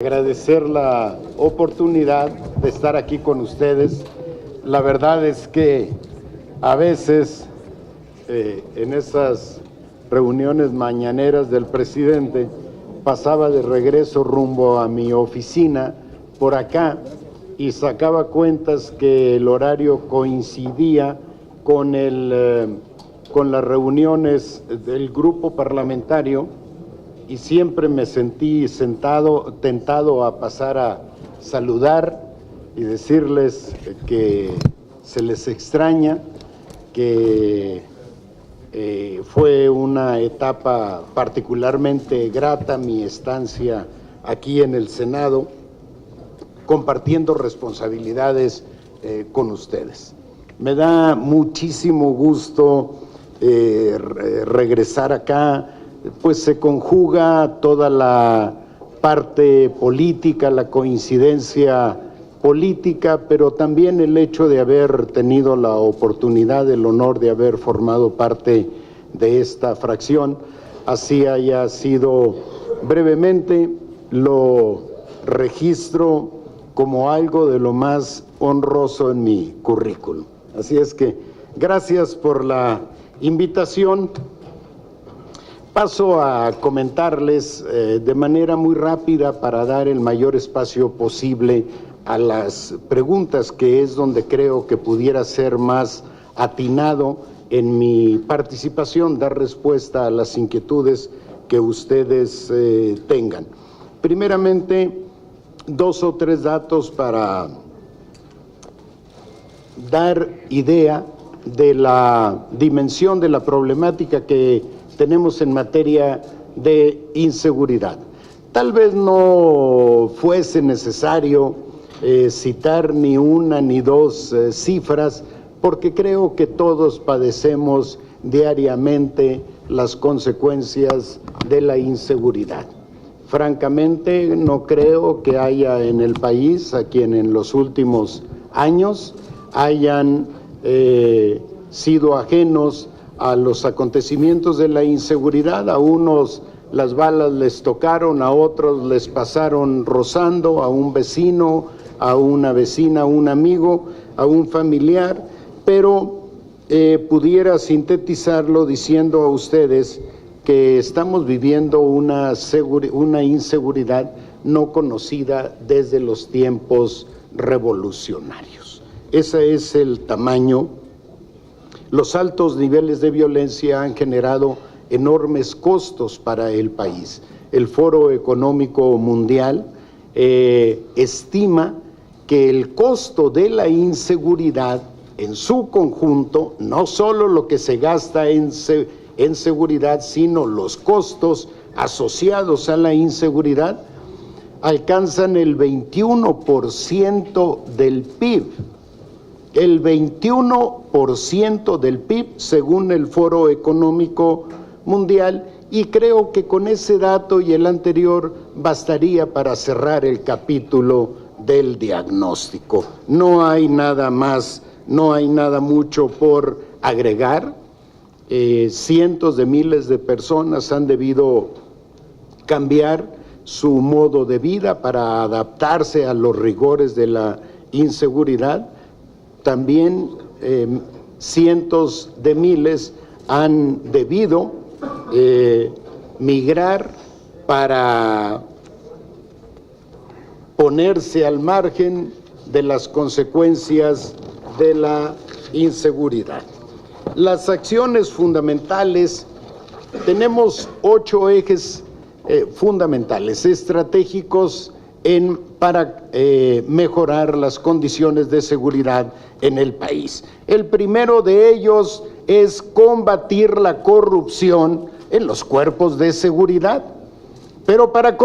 Agradecer la oportunidad de estar aquí con ustedes. La verdad es que a veces en esas reuniones mañaneras del presidente pasaba de regreso rumbo a mi oficina por acá y sacaba cuentas que el horario coincidía con las reuniones del grupo parlamentario, y siempre me sentí tentado a pasar a saludar y decirles que se les extraña, que fue una etapa particularmente grata mi estancia aquí en el Senado, compartiendo responsabilidades con ustedes. Me da muchísimo gusto regresar acá. Pues se conjuga toda la parte política, la coincidencia política, pero también el hecho de haber tenido la oportunidad, el honor de haber formado parte de esta fracción. Así haya sido brevemente, lo registro como algo de lo más honroso en mi currículum. Así es que gracias por la invitación. Paso a comentarles de manera muy rápida para dar el mayor espacio posible a las preguntas, que es donde creo que pudiera ser más atinado en mi participación, dar respuesta a las inquietudes que ustedes tengan. Primeramente, 2 o 3 datos para dar idea de la dimensión de la problemática que tenemos en materia de inseguridad. Tal vez no fuese necesario citar ni una ni dos cifras, porque creo que todos padecemos diariamente las consecuencias de la inseguridad. Francamente, no creo que haya en el país a quien en los últimos años hayan sido ajenos a los acontecimientos de la inseguridad. A unos las balas les tocaron, a otros les pasaron rozando, a un vecino, a una vecina, a un amigo, a un familiar, pero pudiera sintetizarlo diciendo a ustedes que estamos viviendo una inseguridad no conocida desde los tiempos revolucionarios. Ese es el tamaño. Los altos niveles de violencia han generado enormes costos para el país. El Foro Económico Mundial estima que el costo de la inseguridad en su conjunto, no solo lo que se gasta en seguridad, sino los costos asociados a la inseguridad, alcanzan el 21% del PIB. El 21% del PIB, según el Foro Económico Mundial, y creo que con ese dato y el anterior bastaría para cerrar el capítulo del diagnóstico. No hay nada más, no hay nada mucho por agregar. Cientos de miles de personas han debido cambiar su modo de vida para adaptarse a los rigores de la inseguridad. También cientos de miles han debido migrar para ponerse al margen de las consecuencias de la inseguridad. Las acciones fundamentales, tenemos 8 ejes fundamentales, estratégicos para mejorar las condiciones de seguridad en el país. El primero de ellos es combatir la corrupción en los cuerpos de seguridad. Pero para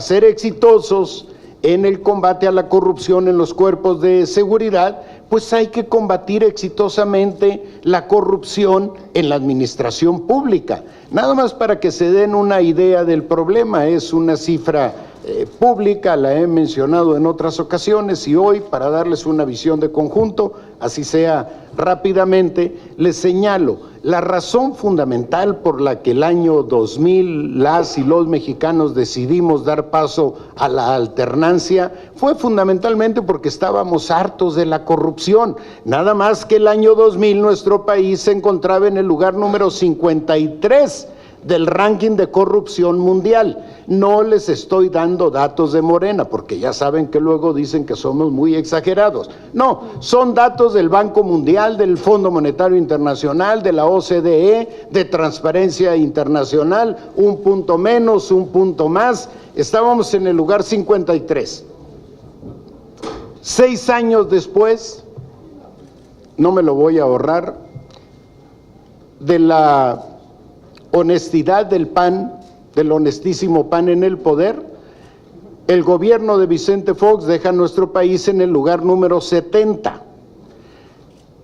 ser exitosos en el combate a la corrupción en los cuerpos de seguridad, pues hay que combatir exitosamente la corrupción en la administración pública. Nada más para que se den una idea del problema, es una cifra pública, la he mencionado en otras ocasiones, y hoy, para darles una visión de conjunto, así sea rápidamente, les señalo, La razón fundamental por la que el año 2000 las y los mexicanos decidimos dar paso a la alternancia fue fundamentalmente porque estábamos hartos de la corrupción. Nada más que el año 2000 nuestro país se encontraba en el lugar número 53 del ranking de corrupción mundial. No les estoy dando datos de Morena, porque ya saben que luego dicen que somos muy exagerados. No, son datos del Banco Mundial, del Fondo Monetario Internacional, de la OCDE, de Transparencia Internacional, un punto menos, un punto más. Estábamos en el lugar 53. 6 años después, no me lo voy a ahorrar, de la honestidad del PAN, del honestísimo PAN en el poder, el gobierno de Vicente Fox deja a nuestro país en el lugar número 70.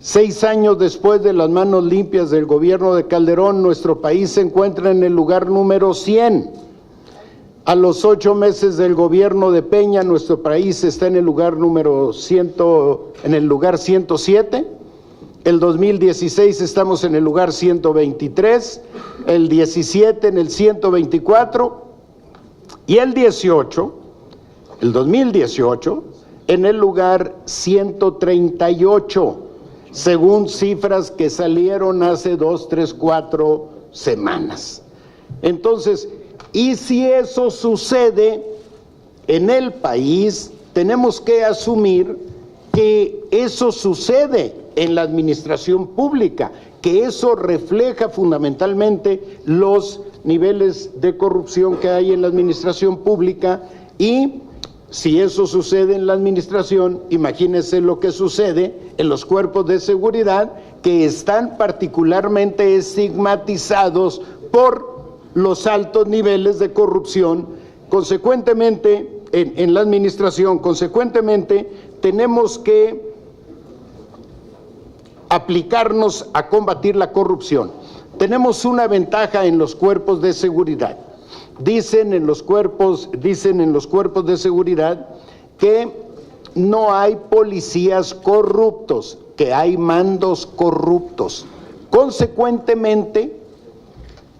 6 años después de las manos limpias del gobierno de Calderón, nuestro país se encuentra en el lugar número 100. A los 8 meses del gobierno de Peña, nuestro país está en el lugar número 107. El 2016 estamos en el lugar 123, el 17 en el 124 y el 2018 en el lugar 138, según cifras que salieron hace 2, 3, 4 semanas. Entonces, y si eso sucede en el país, tenemos que asumir que eso sucede en la administración pública, que eso refleja fundamentalmente los niveles de corrupción que hay en la administración pública, y si eso sucede en la administración, imagínense lo que sucede en los cuerpos de seguridad, que están particularmente estigmatizados por los altos niveles de corrupción. Consecuentemente, en la administración, consecuentemente, tenemos que aplicarnos a combatir la corrupción. Tenemos una ventaja en los cuerpos de seguridad. Dicen en los cuerpos de seguridad que no hay policías corruptos, que hay mandos corruptos. Consecuentemente,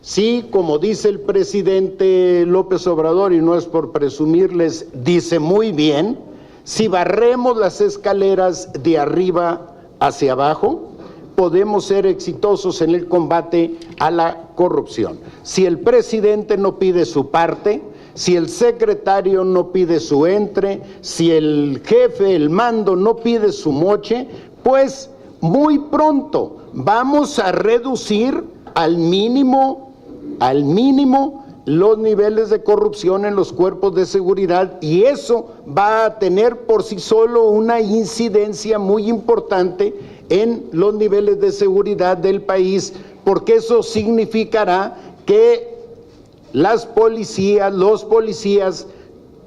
sí, como dice el presidente López Obrador, y no es por presumirles, dice muy bien, si barremos las escaleras de arriba hacia abajo, podemos ser exitosos en el combate a la corrupción. Si el presidente no pide su parte, si el secretario no pide su entre, si el jefe, el mando no pide su moche, pues muy pronto vamos a reducir al mínimo los niveles de corrupción en los cuerpos de seguridad, y eso va a tener por sí solo una incidencia muy importante en los niveles de seguridad del país, porque eso significará que los policías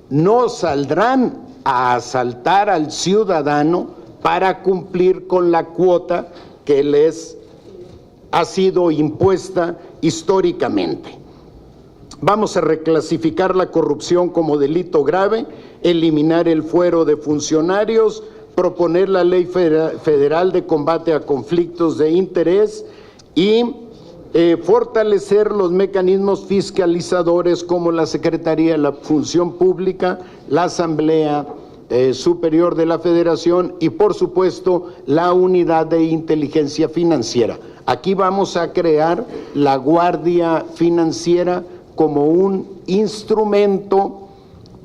no saldrán a asaltar al ciudadano para cumplir con la cuota que les ha sido impuesta históricamente. Vamos a reclasificar la corrupción como delito grave, eliminar el fuero de funcionarios, proponer la Ley Federal de Combate a Conflictos de Interés y fortalecer los mecanismos fiscalizadores como la Secretaría de la Función Pública, la Asamblea Superior de la Federación y, por supuesto, la Unidad de Inteligencia Financiera. Aquí vamos a crear la Guardia Financiera como un instrumento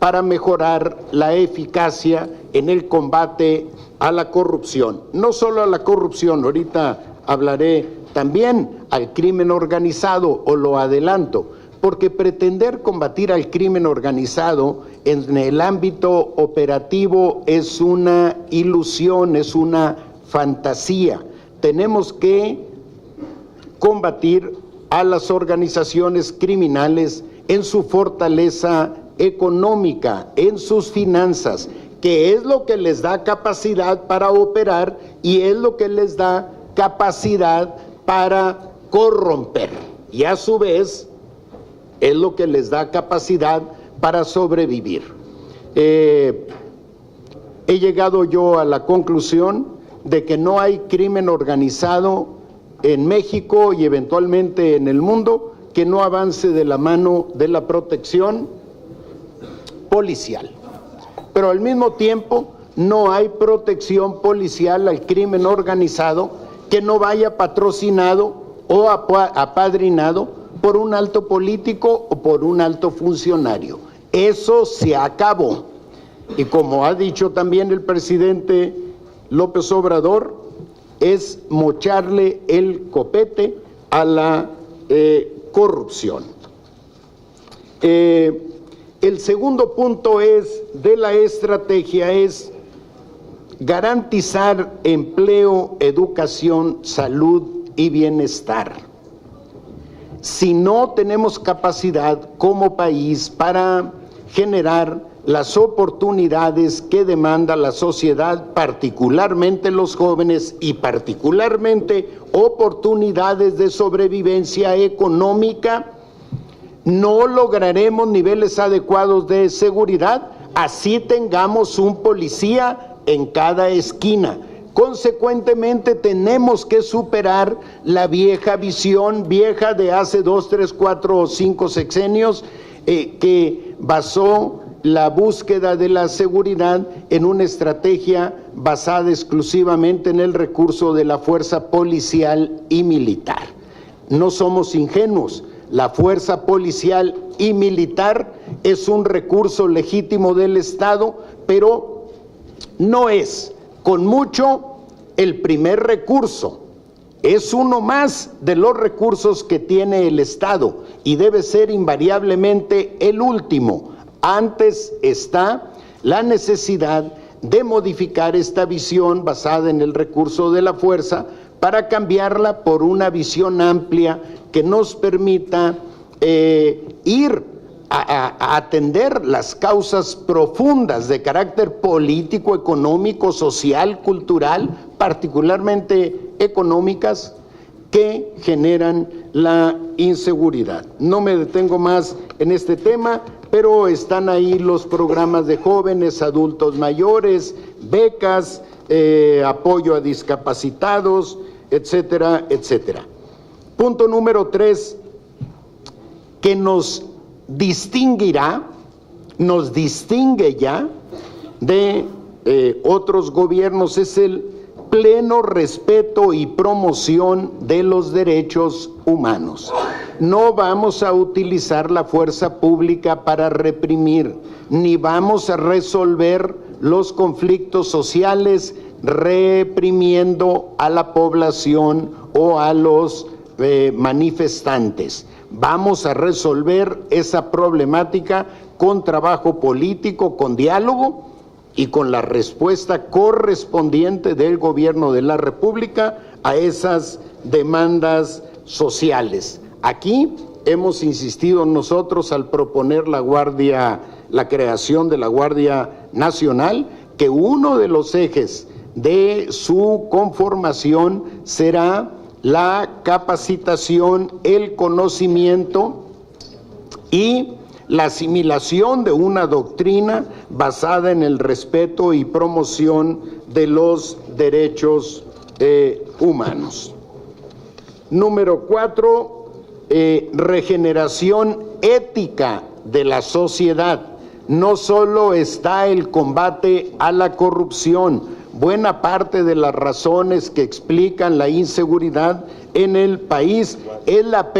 para mejorar la eficacia en el combate a la corrupción. No solo a la corrupción, ahorita hablaré también al crimen organizado, o lo adelanto, porque pretender combatir al crimen organizado en el ámbito operativo es una ilusión, es una fantasía. Tenemos que combatir a las organizaciones criminales en su fortaleza económica, en sus finanzas, que es lo que les da capacidad para operar y es lo que les da capacidad para corromper, y a su vez es lo que les da capacidad para sobrevivir. He llegado yo a la conclusión de que no hay crimen organizado en México y eventualmente en el mundo que no avance de la mano de la protección policial. Pero al mismo tiempo no hay protección policial al crimen organizado que no vaya patrocinado o apadrinado por un alto político o por un alto funcionario. Eso se acabó. Y como ha dicho también el presidente López Obrador, es mocharle el copete a la corrupción. El segundo punto de la estrategia es garantizar empleo, educación, salud y bienestar. Si no tenemos capacidad como país para generar las oportunidades que demanda la sociedad, particularmente los jóvenes y particularmente oportunidades de sobrevivencia económica, no lograremos niveles adecuados de seguridad, así tengamos un policía en cada esquina. Consecuentemente, tenemos que superar la vieja visión, vieja de hace 2, 3, 4 o 5 sexenios, que basó la búsqueda de la seguridad en una estrategia basada exclusivamente en el recurso de la fuerza policial y militar. No somos ingenuos. La fuerza policial y militar es un recurso legítimo del Estado, pero no es, con mucho, el primer recurso. Es uno más de los recursos que tiene el Estado y debe ser invariablemente el último. Antes está la necesidad de modificar esta visión basada en el recurso de la fuerza para cambiarla por una visión amplia que nos permita ir a atender las causas profundas de carácter político, económico, social, cultural, particularmente económicas, que generan la inseguridad. No me detengo más en este tema, pero están ahí los programas de jóvenes, adultos mayores, becas, apoyo a discapacitados, etcétera, etcétera. Punto número 3, que nos distingue ya de otros gobiernos, es el pleno respeto y promoción de los derechos humanos. No vamos a utilizar la fuerza pública para reprimir, ni vamos a resolver los conflictos sociales reprimiendo a la población o a los manifestantes. Vamos a resolver esa problemática con trabajo político, con diálogo y con la respuesta correspondiente del gobierno de la República a esas demandas sociales. Aquí hemos insistido nosotros al proponer la creación de la Guardia Nacional, que uno de los ejes de su conformación será la capacitación, el conocimiento y la asimilación de una doctrina basada en el respeto y promoción de los derechos humanos. Número 4, regeneración ética de la sociedad. No solo está el combate a la corrupción. Buena parte de las razones que explican la inseguridad en el país es la